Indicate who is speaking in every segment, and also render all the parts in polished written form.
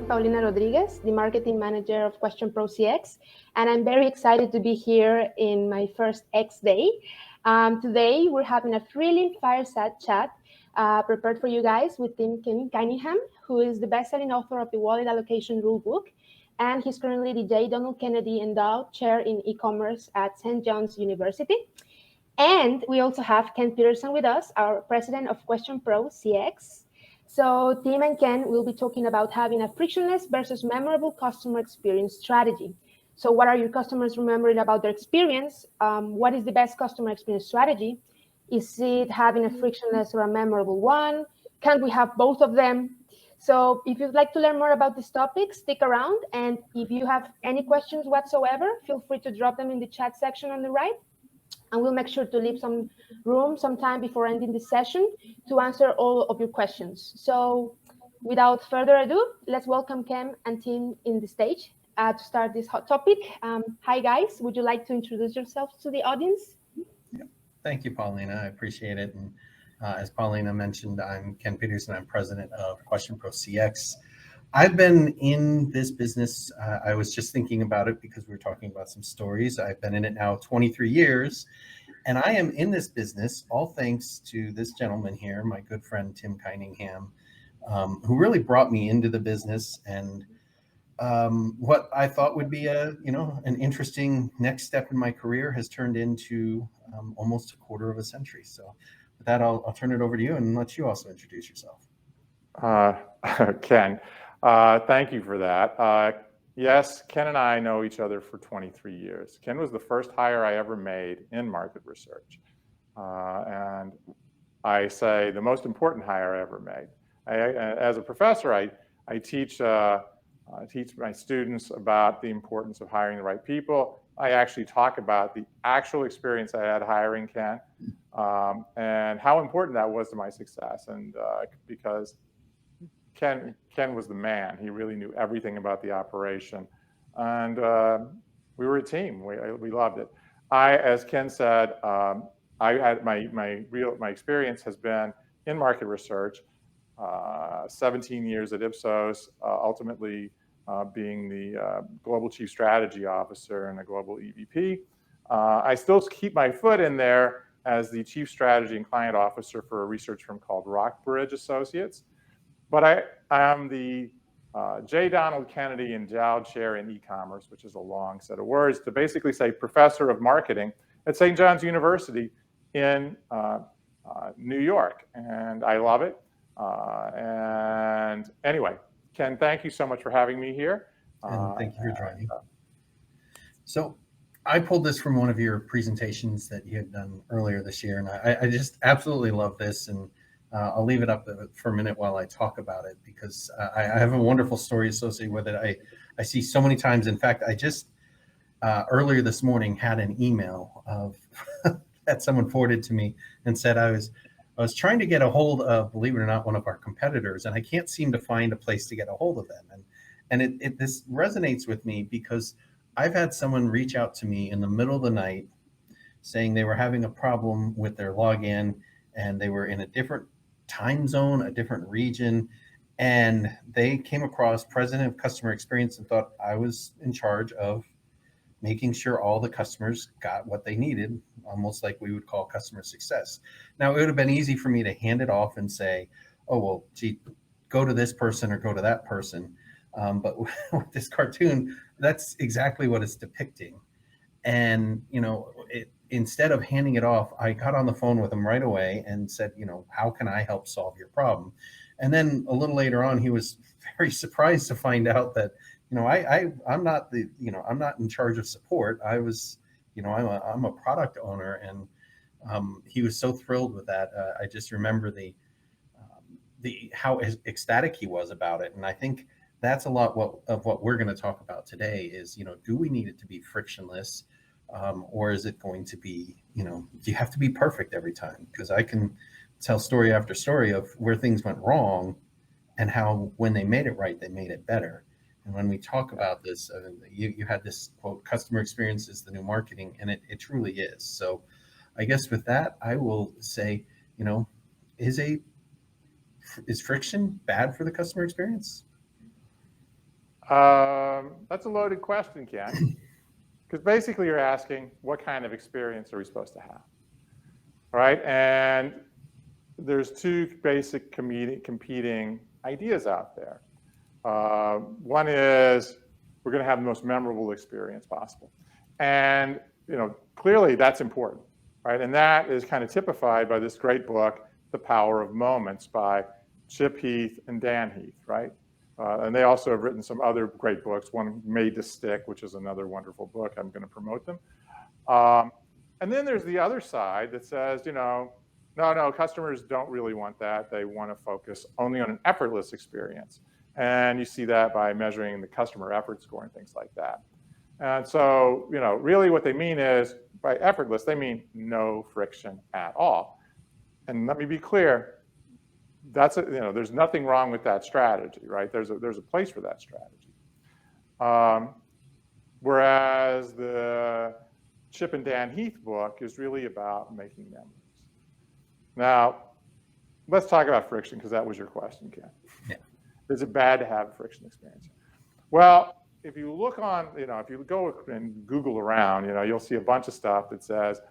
Speaker 1: Paulina Rodriguez, the marketing manager of QuestionPro CX, and I'm very excited to be here in my first X day. Today, we're having a thrilling fireside chat prepared for you guys with Tim Keiningham, who is the best-selling author of the Wallet Allocation Rulebook, and he's currently the J. Donald Kennedy Endowed Chair in E-commerce at St. John's University. And we also have Ken Peterson with us, our president of QuestionPro CX. So Tim and Ken will be talking about having a frictionless versus memorable customer experience strategy. So what are your customers remembering about their experience? What is the best customer experience strategy? Is it having a frictionless or a memorable one? Can we have both of them? So if you'd like to learn more about this topic, stick around. And if you have any questions whatsoever, feel free to drop them in the chat section on the right. And we'll make sure to leave some time before ending the session to answer all of your questions. So without further ado, let's welcome Ken and Tim in the stage to start this hot topic. Hi, guys. Would you like to introduce yourselves to the audience?
Speaker 2: Yeah. Thank you, Paulina. I appreciate it. And as Paulina mentioned, I'm Ken Peterson. I'm president of QuestionPro CX. I've been in this business. I was just thinking about it because we were talking about some stories. I've been in it now 23 years, and I am in this business all thanks to this gentleman here, my good friend Tim Keiningham, who really brought me into the business. And what I thought would be an interesting next step in my career has turned into almost a quarter of a century. So with that, I'll turn it over to you and let you also introduce yourself.
Speaker 3: Ken. Thank you for that. Yes, Ken and I know each other for 23 years. Ken was the first hire I ever made in market research. And I say the most important hire I ever made. As a professor, I teach my students about the importance of hiring the right people. I actually talk about the actual experience I had hiring Ken and how important that was to my success. And because Ken was the man. He really knew everything about the operation, and we were a team. We loved it. As Ken said, I had my experience has been in market research. 17 years at Ipsos, ultimately being the global chief strategy officer and a global EVP. I still keep my foot in there as the chief strategy and client officer for a research firm called Rockbridge Associates. But I am the J. Donald Kennedy Endowed Chair in E-commerce, which is a long set of words to basically say professor of marketing at St. John's University in New York. And I love it. And anyway, Ken, thank you so much for having me here.
Speaker 2: And thank you for joining. So I pulled this from one of your presentations that you had done earlier this year. And I just absolutely love this. And I'll leave it up for a minute while I talk about it because I have a wonderful story associated with it. I see so many times. In fact, I just earlier this morning had an email of that someone forwarded to me and said I was trying to get a hold of, believe it or not, one of our competitors, and I can't seem to find a place to get a hold of them. And this resonates with me because I've had someone reach out to me in the middle of the night saying they were having a problem with their login and they were in a different time zone, a different region, and they came across president of customer experience and thought I was in charge of making sure all the customers got what they needed, almost like we would call customer success. Now, it would have been easy for me to hand it off and say, oh, well, gee, go to this person or go to that person. But with this cartoon, that's exactly what it's depicting. And, instead of handing it off, I got on the phone with him right away and said, how can I help solve your problem? And then a little later on, he was very surprised to find out that, I'm not I'm not in charge of support. I was, I'm a product owner, and he was so thrilled with that. I just remember the how ecstatic he was about it. And I think that's a lot of what we're going to talk about today is, do we need it to be frictionless? Or is it going to be, do you have to be perfect every time? Because I can tell story after story of where things went wrong and how when they made it right, they made it better. And when we talk about this, you had this quote, customer experience is the new marketing, and it truly is. So I guess with that, I will say, is friction bad for the customer experience?
Speaker 3: That's a loaded question, Ken, because basically you're asking what kind of experience are we supposed to have, all right? And there's two basic competing ideas out there. One is we're going to have the most memorable experience possible, and clearly that's important, right? And that is kind of typified by this great book, The Power of Moments, by Chip Heath and Dan Heath, right? And they also have written some other great books, one Made to Stick, which is another wonderful book. I'm going to promote them. And then there's the other side that says, no, customers don't really want that. They want to focus only on an effortless experience. And you see that by measuring the customer effort score and things like that. And so, really what they mean is, by effortless, they mean no friction at all. And let me be clear, there's nothing wrong with that strategy, right? There's a place for that strategy. Whereas the Chip and Dan Heath book is really about making memories. Now, let's talk about friction, because that was your question, Ken.
Speaker 2: Yeah.
Speaker 3: Is it bad to have a friction experience? Well, if you look on, if you go and Google around, you'll see a bunch of stuff that says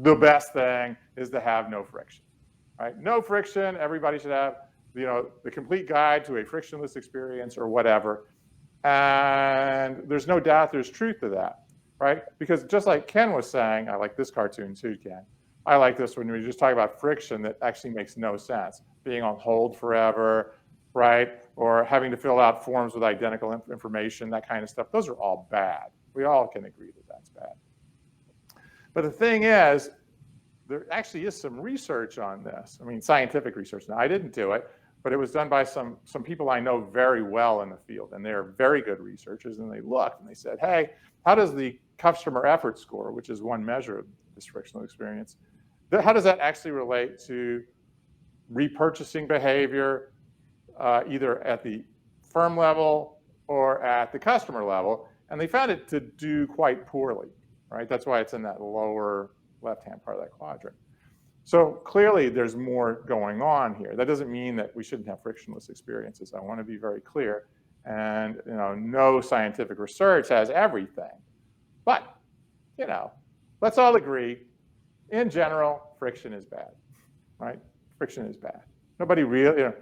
Speaker 3: the best thing is to have no friction, right? No friction. Everybody should have, the complete guide to a frictionless experience or whatever. And there's no doubt there's truth to that, right? Because just like Ken was saying, I like this cartoon too, Ken. I like this when we just talk about friction that actually makes no sense. Being on hold forever, right? Or having to fill out forms with identical information, that kind of stuff. Those are all bad. We all can agree that that's bad. But the thing is, there actually is some research on this. I mean, scientific research. Now, I didn't do it, but it was done by some people I know very well in the field, and they're very good researchers. And they looked and they said, hey, how does the customer effort score, which is one measure of this frictional experience, how does that actually relate to repurchasing behavior, either at the firm level or at the customer level? And they found it to do quite poorly, right? That's why it's in that lower left-hand part of that quadrant. So clearly there's more going on here. That doesn't mean that we shouldn't have frictionless experiences. I want to be very clear. And no scientific research has everything. But, let's all agree, in general, friction is bad, right? Friction is bad. Nobody really, if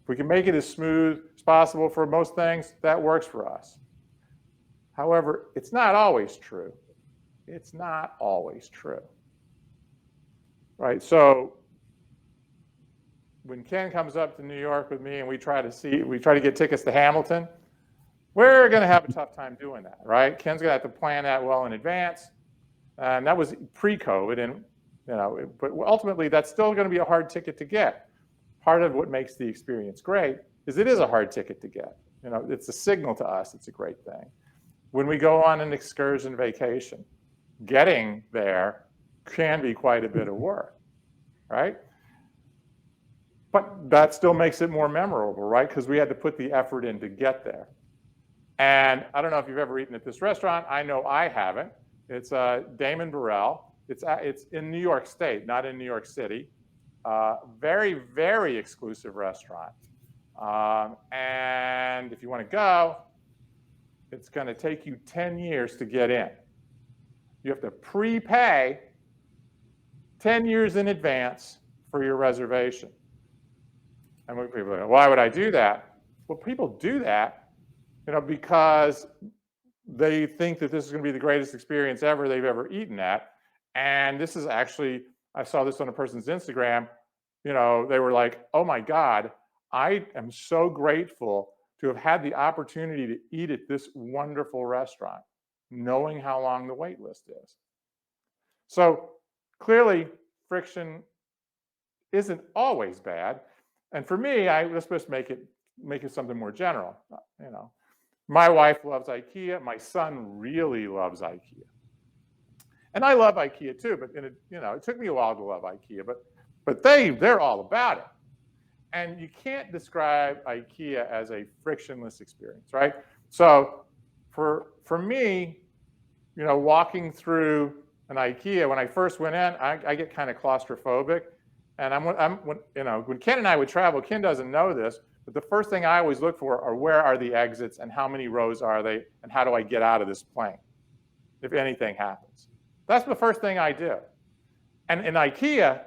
Speaker 3: we can make it as smooth as possible for most things, that works for us. However, it's not always true. It's not always true, right? So when Ken comes up to New York with me and we try to get tickets to Hamilton, we're going to have a tough time doing that, right? Ken's going to have to plan that well in advance. And that was pre-COVID, and but ultimately that's still going to be a hard ticket to get. Part of what makes the experience great is it is a hard ticket to get. It's a signal to us it's a great thing. When we go on an excursion vacation, getting there can be quite a bit of work, right? But that still makes it more memorable, right? Because we had to put the effort in to get there. And I don't know if you've ever eaten at this restaurant. I know I haven't. It's Damon Burrell. It's in New York State, not in New York City. Very, very exclusive restaurant. And if you want to go, it's going to take you 10 years to get in. You have to prepay 10 years in advance for your reservation. And when people go, why would I do that? Well, people do that, because they think that this is going to be the greatest experience ever they've ever eaten at. And this is actually, I saw this on a person's Instagram, they were like, oh my God, I am so grateful to have had the opportunity to eat at this wonderful restaurant, knowing how long the wait list is. So clearly, friction isn't always bad. And for me, I was supposed to make it something more general. My wife loves IKEA. My son really loves IKEA. And I love IKEA too, but it took me a while to love IKEA, but they're all about it. And you can't describe IKEA as a frictionless experience, right? So for me, walking through an IKEA, when I first went in, I get kind of claustrophobic. And when Ken and I would travel, Ken doesn't know this, But the first thing I always look for are where are the exits and how many rows are they and how do I get out of this plane if anything happens. That's the first thing I do. And in IKEA,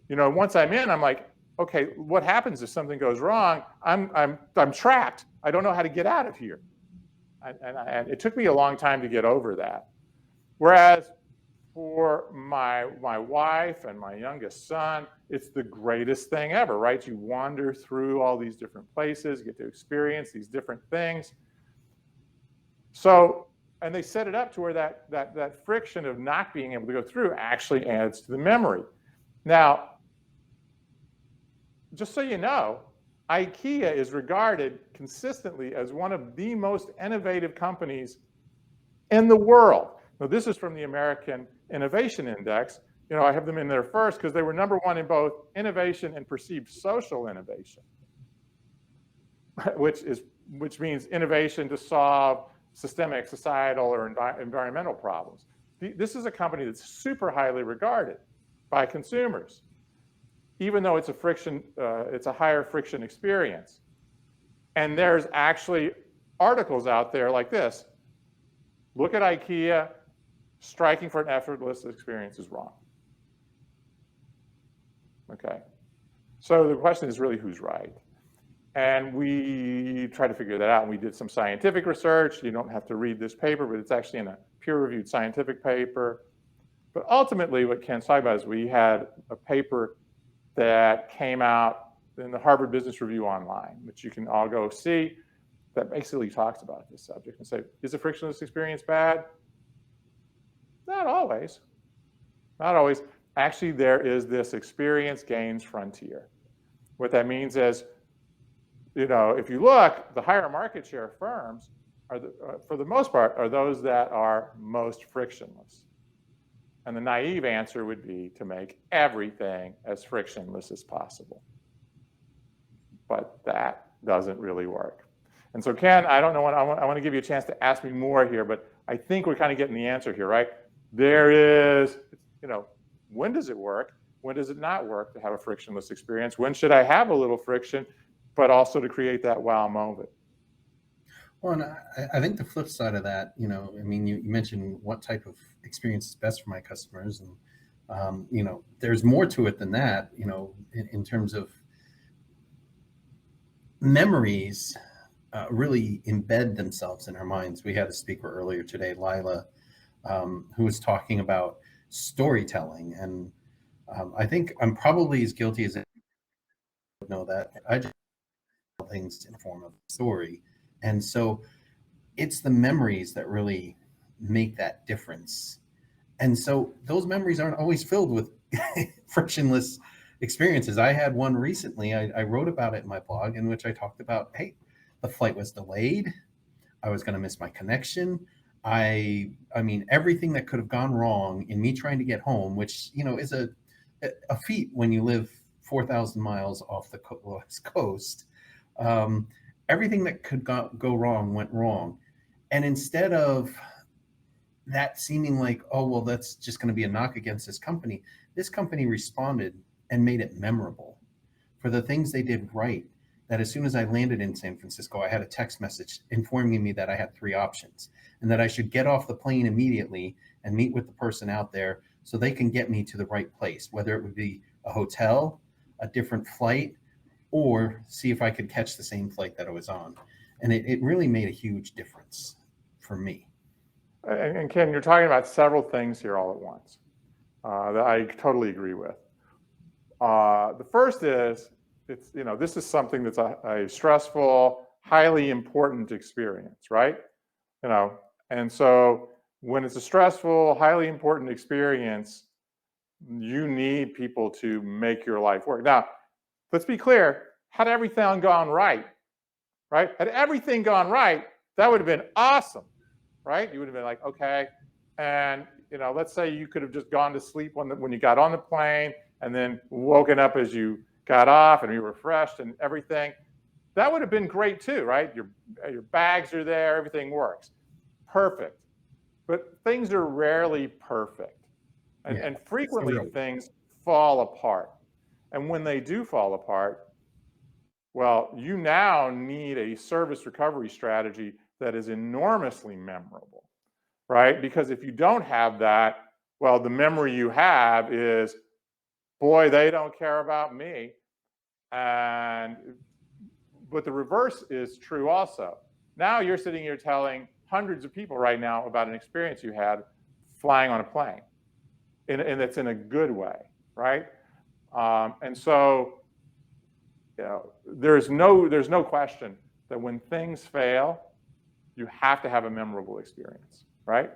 Speaker 3: once I'm in, I'm like, okay, what happens if something goes wrong? I'm trapped. I don't know how to get out of here. And it took me a long time to get over that. Whereas for my wife and my youngest son, it's the greatest thing ever, right? You wander through all these different places, get to experience these different things. So, and they set it up to where that friction of not being able to go through actually adds to the memory. Now, just so you know, IKEA is regarded consistently as one of the most innovative companies in the world. Now, this is from the American Innovation Index. I have them in there first because they were #1 in both innovation and perceived social innovation, which means innovation to solve systemic, societal, or environmental problems. This is a company that's super highly regarded by consumers, even though it's a higher friction experience. And there's actually articles out there like this. Look at IKEA, striking for an effortless experience is wrong. Okay. So the question is really who's right? And we try to figure that out. And we did some scientific research. You don't have to read this paper, but it's actually in a peer-reviewed scientific paper. But ultimately, what Ken's talking about is we had a paper that came out in the Harvard Business Review online, which you can all go see, that basically talks about this subject and say, is a frictionless experience bad? Not always. Not always. Actually, there is this experience gains frontier. What that means is, if you look, the higher market share firms are, for the most part, are those that are most frictionless. And the naive answer would be to make everything as frictionless as possible. But that doesn't really work. And so, Ken, I don't know, I want to give you a chance to ask me more here, but I think we're kind of getting the answer here, right? There is, when does it work? When does it not work to have a frictionless experience? When should I have a little friction, but also to create that wow moment?
Speaker 2: Well, and I think the flip side of that, you mentioned what type of experience is best for my customers. And, there's more to it than that, in terms of memories really embed themselves in our minds. We had a speaker earlier today, Lila, who was talking about storytelling. And I think I'm probably as guilty as I know that. I just tell things in the form of a story. And so it's the memories that really make that difference. And so those memories aren't always filled with frictionless experiences. I had one recently. I wrote about it in my blog, in which I talked about, hey, the flight was delayed. I was going to miss my connection. I mean, everything that could have gone wrong in me trying to get home, which, is a feat when you live 4,000 miles off the West Coast. Everything that could go wrong went wrong. And instead of that seeming like, oh, well, that's just going to be a knock against this company responded and made it memorable for the things they did right. That as soon as I landed in San Francisco, I had a text message informing me that I had 3 options and that I should get off the plane immediately and meet with the person out there so they can get me to the right place, whether it would be a hotel, a different flight, or see if I could catch the same flight that I was on. And it really made a huge difference for me.
Speaker 3: And Ken, you're talking about several things here all at once that I totally agree with. The first is, this is something that's a stressful, highly important experience, right? And so when it's a stressful, highly important experience, you need people to make your life work. Now, let's be clear, had everything gone right? Had everything gone right, that would have been awesome, right? You would have been like, okay. And, let's say you could have just gone to sleep when you got on the plane and then woken up as you got off and you were refreshed and everything. That would have been great too, right? Your bags are there, everything works. Perfect. But things are rarely perfect. And frequently things fall apart. And when they do fall apart, Well, you now need a service recovery strategy that is enormously memorable, right? Because if you don't have that, well, the memory you have is, boy, they don't care about me. But the reverse is true also. Now you're sitting here telling hundreds of people right now about an experience you had flying on a plane, and it's in a good way, right? And so, there's no question that when things fail, you have to have a memorable experience, right?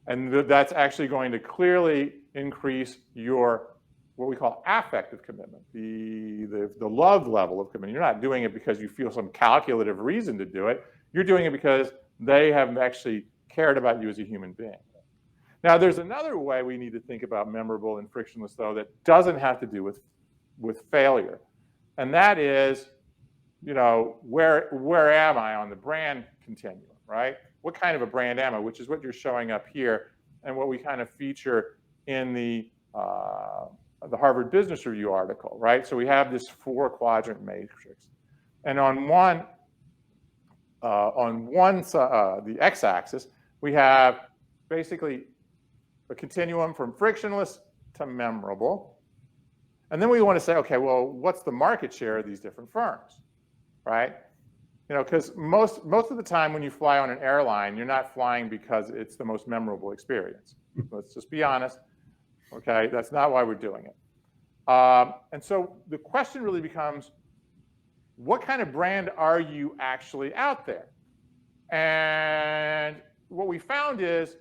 Speaker 3: And that's actually going to clearly increase your what we call affective commitment, the love level of commitment. You're not doing it because you feel some calculative reason to do it. You're doing it because they have actually cared about you as a human being. Now, there's another way we need to think about memorable and frictionless, though, that doesn't have to do with failure. And that is, where am I on the brand continuum, right? What kind of a brand am I, which is what you're showing up here and what we kind of feature in the Harvard Business Review article, right? So we have this 4-quadrant matrix. And on the x-axis, we have basically a continuum from frictionless to memorable. And then we want to say, okay, well, what's the market share of these different firms, right? Because most of the time when you fly on an airline, you're not flying because it's the most memorable experience. Let's just be honest. Okay, that's not why we're doing it. And so the question really becomes, what kind of brand are you actually out there? And what we found is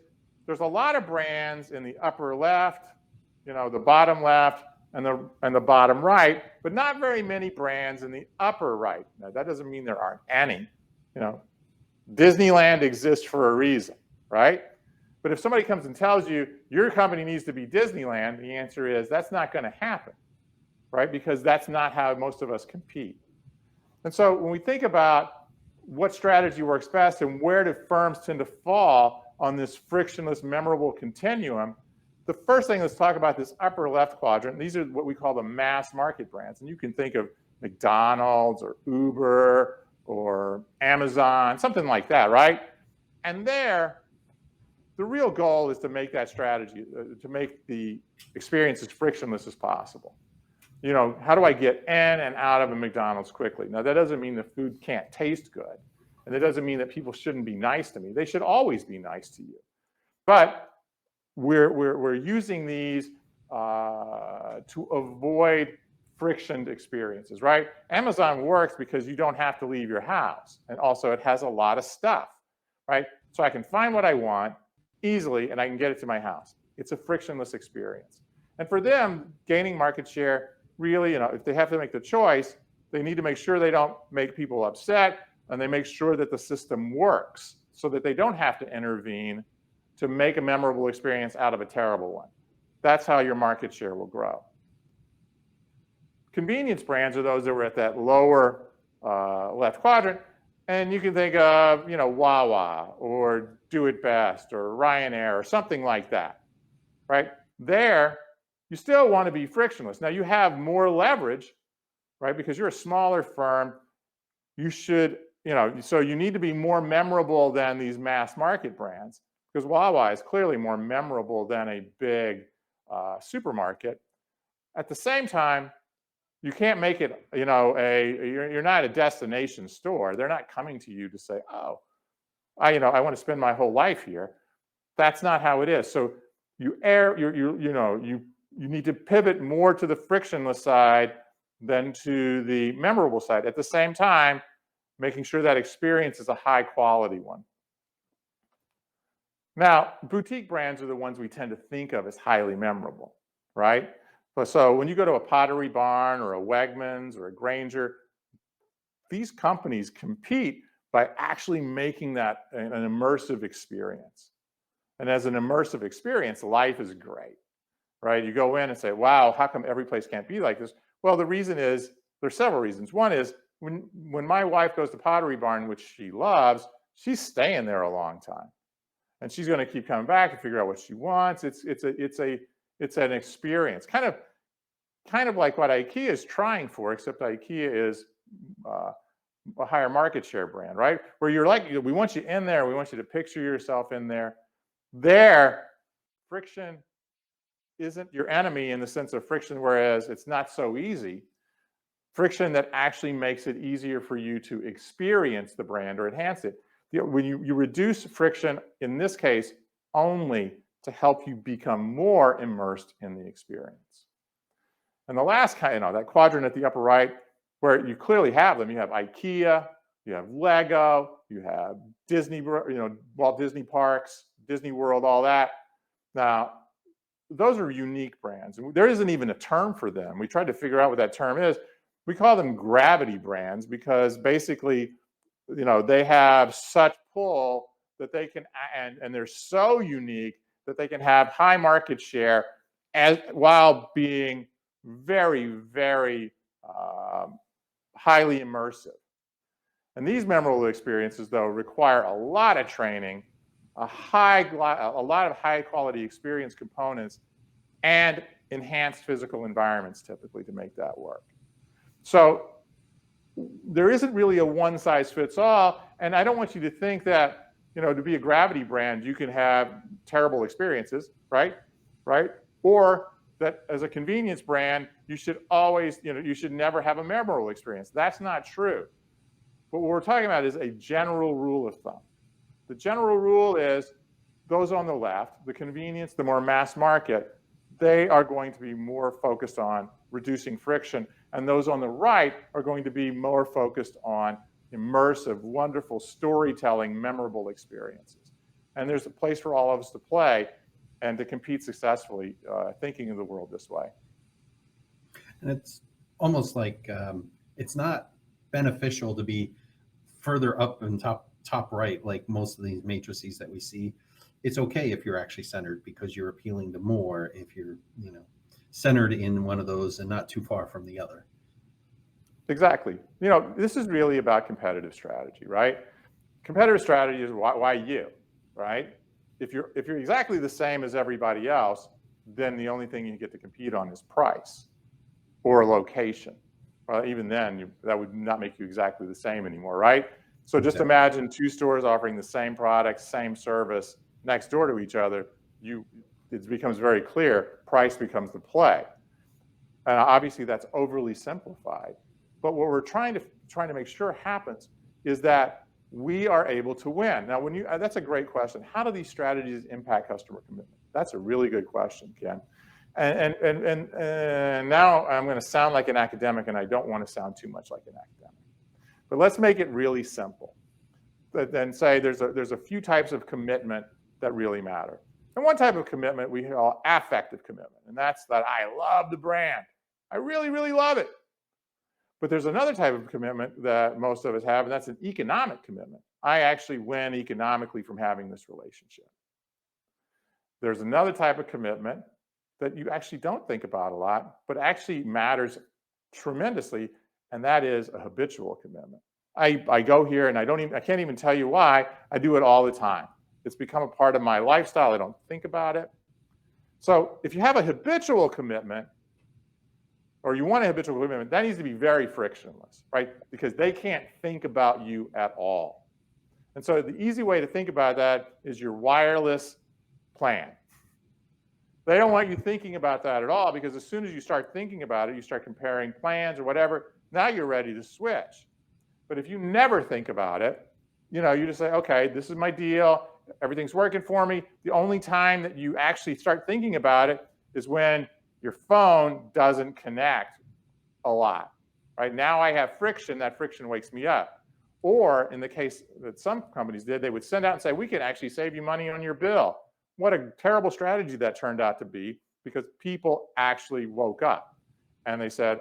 Speaker 3: there's a lot of brands in the upper left, the bottom left, and the bottom right, but not very many brands in the upper right. Now, that doesn't mean there aren't any. Disneyland exists for a reason, right? But if somebody comes and tells you your company needs to be Disneyland, the answer is that's not going to happen, right? Because that's not how most of us compete. And so when we think about what strategy works best and where do firms tend to fall on this frictionless, memorable continuum, the first thing, let's talk about this upper left quadrant. These are what we call the mass market brands. And you can think of McDonald's or Uber or Amazon, something like that, right? And there, the real goal is to make that strategy, to make the experience as frictionless as possible. How do I get in and out of a McDonald's quickly? Now, that doesn't mean the food can't taste good. And that doesn't mean that people shouldn't be nice to me. They should always be nice to you. But we're using these to avoid frictioned experiences, right? Amazon works because you don't have to leave your house. And also it has a lot of stuff, right? So I can find what I want easily and I can get it to my house. It's a frictionless experience. And for them, gaining market share, really, if they have to make the choice, they need to make sure they don't make people upset and they make sure that the system works so that they don't have to intervene to make a memorable experience out of a terrible one. That's how your market share will grow. Convenience brands are those that were at that lower left quadrant. And you can think of, Wawa or Do It Best or Ryanair or something like that, right? There, you still want to be frictionless. Now, you have more leverage, right? Because you're a smaller firm. You should, so you need to be more memorable than these mass market brands. Because Wawa is clearly more memorable than a big supermarket. At the same time, you can't make it, you're not a destination store. They're not coming to you to say, oh, I want to spend my whole life here. That's not how it is. So you need to pivot more to the frictionless side than to the memorable side. At the same time, making sure that experience is a high quality one. Now, boutique brands are the ones we tend to think of as highly memorable, right? So when you go to a Pottery Barn or a Wegmans or a Grainger, these companies compete by actually making that an immersive experience. And as an immersive experience, life is great, right? You go in and say, wow, how come every place can't be like this? Well, the reason is, there's several reasons. One is, when my wife goes to Pottery Barn, which she loves, she's staying there a long time. And she's going to keep coming back and figure out what she wants. It's an experience, kind of like what IKEA is trying for, except IKEA is a higher market share brand, right? Where you're like, we want you in there. We want you to picture yourself in there. There, friction isn't your enemy in the sense of friction, whereas it's not so easy. Friction that actually makes it easier for you to experience the brand or enhance it. When you reduce friction, in this case, only to help you become more immersed in the experience. And the last kind, that quadrant at the upper right, where you clearly have them, you have IKEA, you have Lego, you have Disney, Walt Disney Parks, Disney World, all that. Now, those are unique brands. And there isn't even a term for them. We tried to figure out what that term is. We call them gravity brands because basically, they have such pull that they can, and they're so unique that they can have high market share while being very, very highly immersive. And these memorable experiences, though, require a lot of training, a lot of high quality experience components, and enhanced physical environments typically to make that work. So there isn't really a one size fits all. And I don't want you to think that, to be a gravity brand, you can have terrible experiences, right? Or that as a convenience brand, you should always, you should never have a memorable experience. That's not true. But what we're talking about is a general rule of thumb. The general rule is those on the left, the convenience, the more mass market, they are going to be more focused on reducing friction. And those on the right are going to be more focused on immersive, wonderful storytelling, memorable experiences. And there's a place for all of us to play and to compete successfully, thinking of the world this way.
Speaker 2: And it's almost like it's not beneficial to be further up and top right, like most of these matrices that we see. It's okay if you're actually centered because you're appealing to more if you're, centered in one of those and not too far from the other.
Speaker 3: Exactly. This is really about competitive strategy, right? Competitive strategy is why you, right? If you're exactly the same as everybody else, then the only thing you get to compete on is price or location. Well, even then, that would not make you exactly the same anymore, right? So just imagine two stores offering the same product, same service next door to each other. It becomes very clear, price becomes the play. And obviously that's overly simplified. But what we're trying to make sure happens is that we are able to win. Now, that's a great question. How do these strategies impact customer commitment? That's a really good question, Ken. And now I'm going to sound like an academic, and I don't want to sound too much like an academic. But let's make it really simple. Then say there's a few types of commitment that really matter. And one type of commitment we call affective commitment, and that's that I love the brand. I really, really love it. But there's another type of commitment that most of us have, and that's an economic commitment. I actually win economically from having this relationship. There's another type of commitment that you actually don't think about a lot, but actually matters tremendously, and that is a habitual commitment. I go here and I can't even tell you why. I do it all the time. It's become a part of my lifestyle. I don't think about it. So if you have a habitual commitment, or you want a habitual commitment, that needs to be very frictionless, right? Because they can't think about you at all. And so the easy way to think about that is your wireless plan. They don't want you thinking about that at all, because as soon as you start thinking about it, you start comparing plans or whatever, now you're ready to switch. But if you never think about it, you just say, okay, this is my deal. Everything's working for me. The only time that you actually start thinking about it is when your phone doesn't connect a lot. Right now I have friction. That friction wakes me up. Or in the case that some companies did, they would send out and say, we can actually save you money on your bill. What a terrible strategy that turned out to be, because people actually woke up and they said,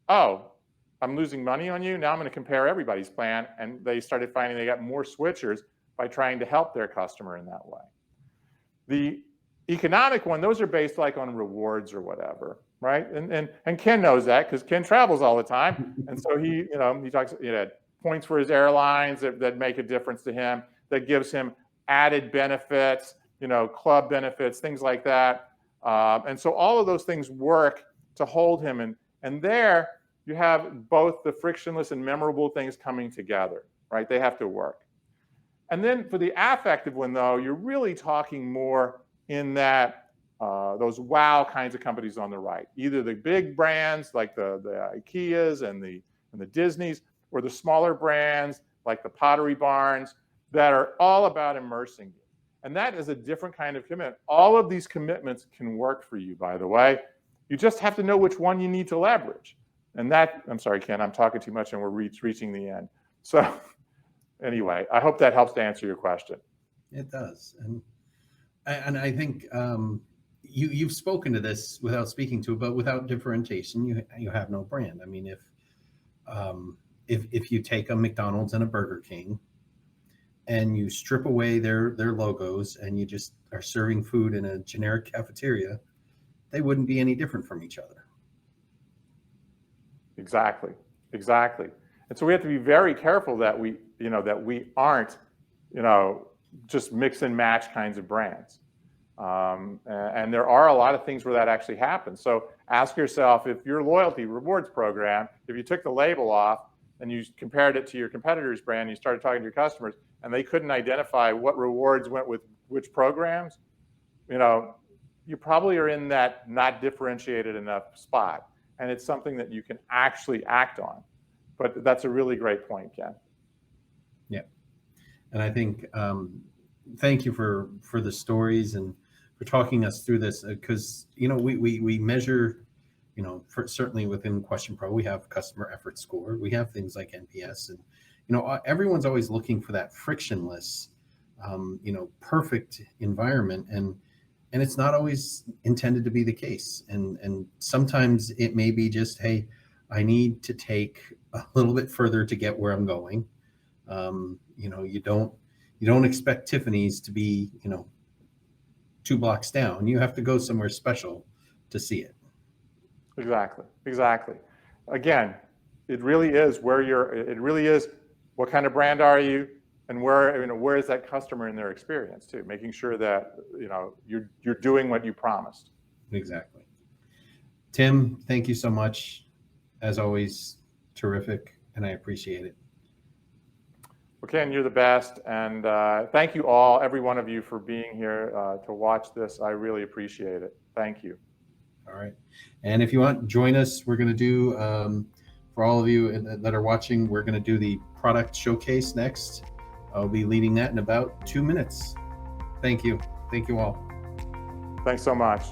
Speaker 3: oh, I'm losing money on you. Now I'm going to compare everybody's plan. And they started finding they got more switchers by trying to help their customer in that way. The economic one, those are based like on rewards or whatever, right? And Ken knows that because Ken travels all the time. And so he talks, points for his airlines that make a difference to him, that gives him added benefits, club benefits, things like that. And so all of those things work to hold him. And there, you have both the frictionless and memorable things coming together, right? They have to work. And then for the affective one, though, you're really talking more in that those wow kinds of companies on the right, either the big brands like the IKEAs and the Disneys, or the smaller brands like the Pottery Barns that are all about immersing you. And that is a different kind of commitment. All of these commitments can work for you, by the way. You just have to know which one you need to leverage. And that, I'm sorry, Ken, I'm talking too much and we're reaching the end. So anyway, I hope that helps to answer your question.
Speaker 2: It does. And I think you've spoken to this without speaking to it, but without differentiation, you have no brand. I mean, if you take a McDonald's and a Burger King and you strip away their logos and you just are serving food in a generic cafeteria, they wouldn't be any different from each other.
Speaker 3: Exactly. And so we have to be very careful that we aren't, just mix and match kinds of brands. And there are a lot of things where that actually happens. So ask yourself, if your loyalty rewards program, if you took the label off and you compared it to your competitor's brand, you started talking to your customers and they couldn't identify what rewards went with which programs, you probably are in that not differentiated enough spot. And it's something that you can actually act on. But that's a really great point, Ken.
Speaker 2: Yeah. And I think, thank you for the stories and for talking us through this, because, we measure, certainly within QuestionPro, we have customer effort score. We have things like NPS, and, everyone's always looking for that frictionless, perfect environment. And it's not always intended to be the case. And sometimes it may be just, hey, I need to take a little bit further to get where I'm going. You don't expect Tiffany's to be, 2 blocks down. You have to go somewhere special to see it.
Speaker 3: Exactly. Again, it really is what kind of brand are you, and where is that customer in their experience too, making sure that, you're doing what you promised.
Speaker 2: Exactly. Tim, thank you so much. As always, terrific, and I appreciate it.
Speaker 3: Well, Ken, you're the best, and thank you all, every one of you, for being here to watch this. I really appreciate it. Thank you.
Speaker 2: All right. And if you want, join us. We're going to do, for all of you that are watching, we're going to do the product showcase next. I'll be leading that in about 2 minutes. Thank you. Thank you all.
Speaker 3: Thanks so much.